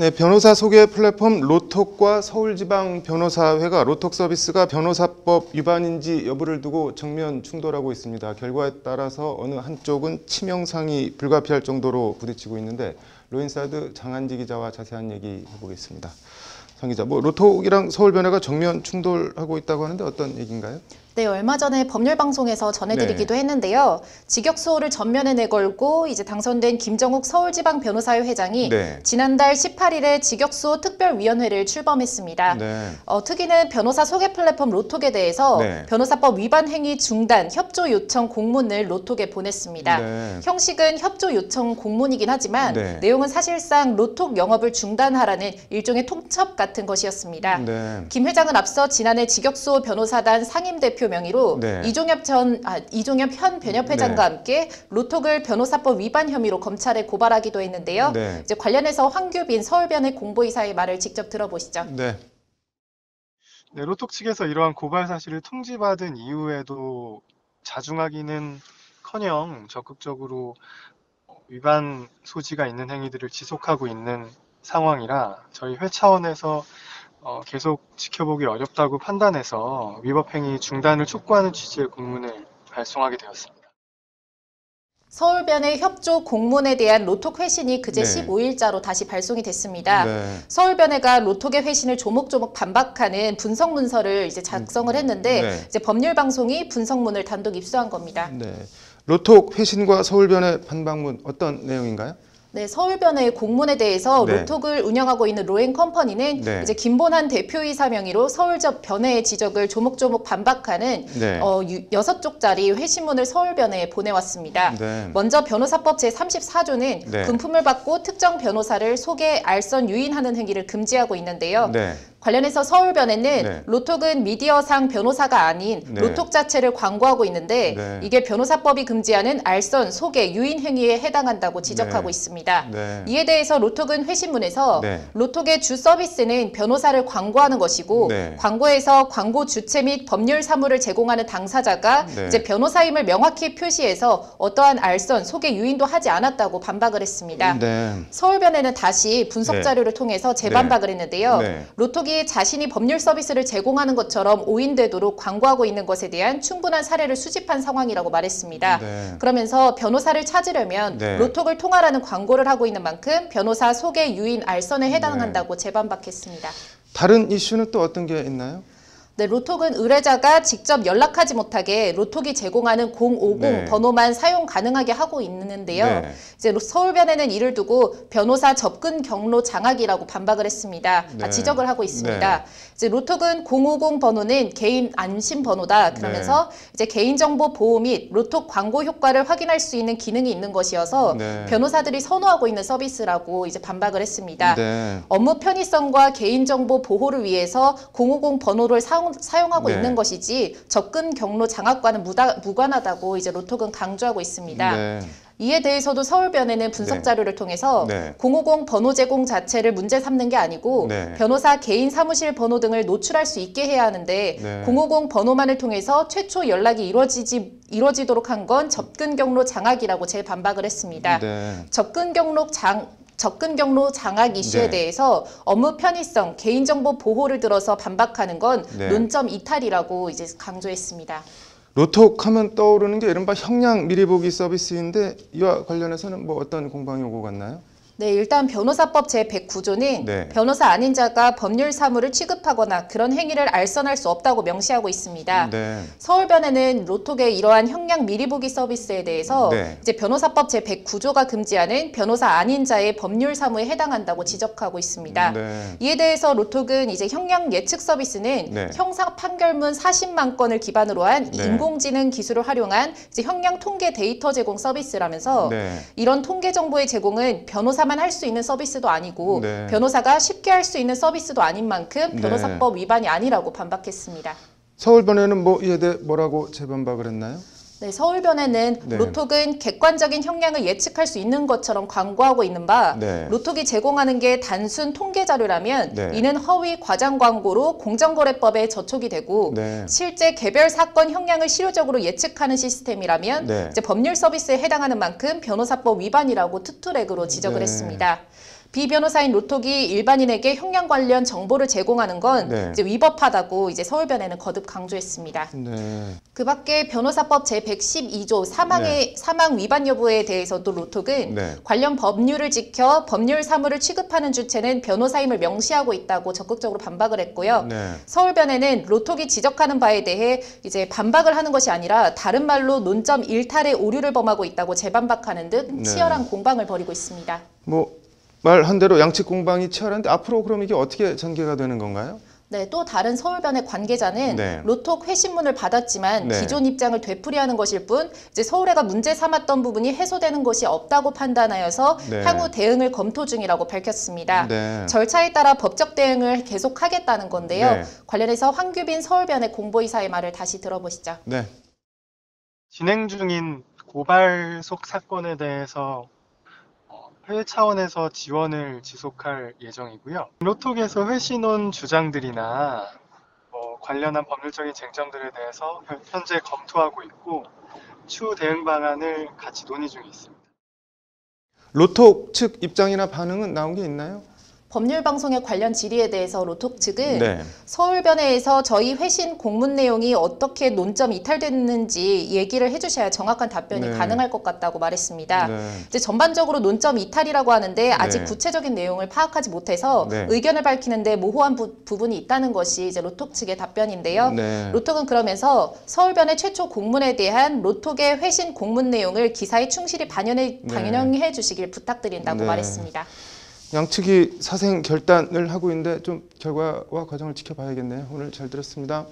네, 변호사 소개 플랫폼 로톡과 서울지방변호사회가 로톡 서비스가 변호사법 위반인지 여부를 두고 정면 충돌하고 있습니다. 결과에 따라서 어느 한쪽은 치명상이 불가피할 정도로 부딪히고 있는데 로인사이드 장한지 기자와 자세한 얘기 해보겠습니다. 장 기자, 로톡이랑 서울변회가 정면 충돌하고 있다고 하는데 어떤 얘기인가요? 네, 얼마 전에 법률방송에서 전해드리기도 했는데요. 직역수호를 전면에 내걸고 이제 당선된 김정욱 서울지방변호사회 회장이 지난달 18일에 직역수호 특별위원회를 출범했습니다. 특위는 변호사 소개 플랫폼 로톡에 대해서 변호사법 위반 행위 중단 협조 요청 공문을 로톡에 보냈습니다. 형식은 협조 요청 공문이긴 하지만 내용은 사실상 로톡 영업을 중단하라는 일종의 통첩 같은 것이었습니다. 김 회장은 앞서 지난해 직역수호 변호사단 상임대표 명의로 이종엽 현 변협회장과 함께 로톡을 변호사법 위반 혐의로 검찰에 고발하기도 했는데요. 이제 관련해서 황규빈 서울변회 공보이사의 말을 직접 들어보시죠. 로톡 측에서 이러한 고발 사실을 통지받은 이후에도 자중하기는커녕 적극적으로 위반 소지가 있는 행위들을 지속하고 있는 상황이라 저희 회 차원에서 계속 지켜보기 어렵다고 판단해서 위법행위 중단을 촉구하는 취지의 공문을 발송하게 되었습니다. 서울변회 협조 공문에 대한 로톡 회신이 그제 15일자로 다시 발송이 됐습니다. 서울변회가 로톡의 회신을 조목조목 반박하는 분석 문서를 이제 작성을 했는데 이제 법률방송이 분석문을 단독 입수한 겁니다. 로톡 회신과 서울변회 반박문 어떤 내용인가요? 네, 서울변회 공문에 대해서 로톡을 운영하고 있는 로엔컴퍼니는 이제 김본한 대표이사 명의로 서울변회의 지적을 조목조목 반박하는 6쪽짜리 회신문을 서울변회에 보내왔습니다. 먼저 변호사법 제34조는 금품을 받고 특정 변호사를 소개, 알선, 유인하는 행위를 금지하고 있는데요. 관련해서 서울변회는 로톡은 미디어상 변호사가 아닌 로톡 자체를 광고하고 있는데 이게 변호사법이 금지하는 알선, 소개, 유인 행위에 해당한다고 지적하고 있습니다. 이에 대해서 로톡은 회신문에서 로톡의 주 서비스는 변호사를 광고하는 것이고 광고에서 광고 주체 및 법률 사무를 제공하는 당사자가 이제 변호사임을 명확히 표시해서 어떠한 알선, 소개, 유인도 하지 않았다고 반박을 했습니다. 서울변회는 다시 분석 자료를 통해서 재반박을 했는데요. 로톡이 자신이 법률 서비스를 제공하는 것처럼 오인되도록 광고하고 있는 것에 대한 충분한 사례를 수집한 상황이라고 말했습니다. 그러면서 변호사를 찾으려면 로톡을 통하라는 광고를 하고 있는 만큼 변호사 소개, 유인, 알선에 해당한다고 재반박했습니다. 다른 이슈는 또 어떤 게 있나요? 네, 로톡은 의뢰자가 직접 연락하지 못하게 로톡이 제공하는 050 번호만 사용 가능하게 하고 있는데요. 이제 서울변회는 이를 두고 변호사 접근 경로 장악이라고 반박을 했습니다. 지적을 하고 있습니다. 이제 로톡은 050 번호는 개인 안심 번호다. 그러면서 이제 개인정보 보호 및 로톡 광고 효과를 확인할 수 있는 기능이 있는 것이어서 변호사들이 선호하고 있는 서비스라고 이제 반박을 했습니다. 업무 편의성과 개인정보 보호를 위해서 050 번호를 사용하고 있는 것이지 접근 경로 장악과는 무관하다고 이제 로톡은 강조하고 있습니다. 이에 대해서도 서울변회는 분석 자료를 통해서 050 번호 제공 자체를 문제 삼는 게 아니고 변호사 개인 사무실 번호 등을 노출할 수 있게 해야 하는데 050 번호만을 통해서 최초 연락이 이루어지도록 한 건 접근 경로 장악이라고 재반박을 했습니다. 접근 경로 장악 이슈에 대해서 업무 편의성, 개인정보 보호를 들어서 반박하는 건 논점 이탈이라고 이제 강조했습니다. 로톡 하면 떠오르는 게 이른바 형량 미리 보기 서비스인데 이와 관련해서는 어떤 공방이 오고 갔나요? 네, 일단 변호사법 제109조는 변호사 아닌 자가 법률 사무를 취급하거나 그런 행위를 알선할 수 없다고 명시하고 있습니다. 서울변회는 로톡의 이러한 형량 미리 보기 서비스에 대해서 이제 변호사법 제109조가 금지하는 변호사 아닌 자의 법률 사무에 해당한다고 지적하고 있습니다. 이에 대해서 로톡은 이제 형량 예측 서비스는 형사 판결문 40만 건을 기반으로 한 인공지능 기술을 활용한 이제 형량 통계 데이터 제공 서비스라면서 이런 통계 정보의 제공은 변호사만 할 수 있는 서비스도 아니고 변호사가 쉽게 할 수 있는 서비스도 아닌 만큼 변호사법 위반이 아니라고 반박했습니다. 서울변회는 이에 대해 뭐라고 재반박을 했나요? 네, 서울변회는 로톡은 객관적인 형량을 예측할 수 있는 것처럼 광고하고 있는 바 로톡이 제공하는 게 단순 통계 자료라면 이는 허위 과장 광고로 공정거래법에 저촉이 되고 실제 개별 사건 형량을 실효적으로 예측하는 시스템이라면 이제 법률 서비스에 해당하는 만큼 변호사법 위반이라고 투투랙으로 지적을 했습니다. 비 변호사인 로톡이 일반인에게 형량 관련 정보를 제공하는 건 네. 이제 위법하다고 이제 서울변회는 거듭 강조했습니다. 네. 그밖에 변호사법 제112조 네. 사망 위반 여부에 대해서도 로톡은 네. 관련 법률을 지켜 법률 사무를 취급하는 주체는 변호사임을 명시하고 있다고 적극적으로 반박을 했고요. 네. 서울변회는 로톡이 지적하는 바에 대해 이제 반박을 하는 것이 아니라 다른 말로 논점 일탈의 오류를 범하고 있다고 재반박하는 듯 네. 치열한 공방을 벌이고 있습니다. 뭐 말한 대로 양측 공방이 치열한데 앞으로 그럼 이게 어떻게 전개가 되는 건가요? 네, 또 다른 서울변의 관계자는 네. 로톡 회신문을 받았지만 네. 기존 입장을 되풀이하는 것일 뿐 이제 서울회가 문제 삼았던 부분이 해소되는 것이 없다고 판단하여서 네. 향후 대응을 검토 중이라고 밝혔습니다. 네. 절차에 따라 법적 대응을 계속하겠다는 건데요. 네. 관련해서 황규빈 서울변의 공보이사의 말을 다시 들어보시죠. 네. 진행 중인 고발속 사건에 대해서 해외 차원에서 지원을 지속할 예정이고요. 로톡에서 회신온 주장들이나 관련한 법률적인 쟁점들에 대해서 현재 검토하고 있고 추후 대응 방안을 같이 논의 중에 있습니다. 로톡 측 입장이나 반응은 나온 게 있나요? 법률방송의 관련 질의에 대해서 로톡 측은 네. 서울변회에서 저희 회신 공문 내용이 어떻게 논점 이탈됐는지 얘기를 해주셔야 정확한 답변이 네. 가능할 것 같다고 말했습니다. 네. 이제 전반적으로 논점 이탈이라고 하는데 아직 네. 구체적인 내용을 파악하지 못해서 네. 의견을 밝히는데 모호한 부분이 있다는 것이 이제 로톡 측의 답변인데요. 네. 로톡은 그러면서 서울변회 최초 공문에 대한 로톡의 회신 공문 내용을 기사에 충실히 반영해 주시길 부탁드린다고 네. 말했습니다. 양측이 사생 결단을 하고 있는데 좀 결과와 과정을 지켜봐야겠네요. 오늘 잘 들었습니다.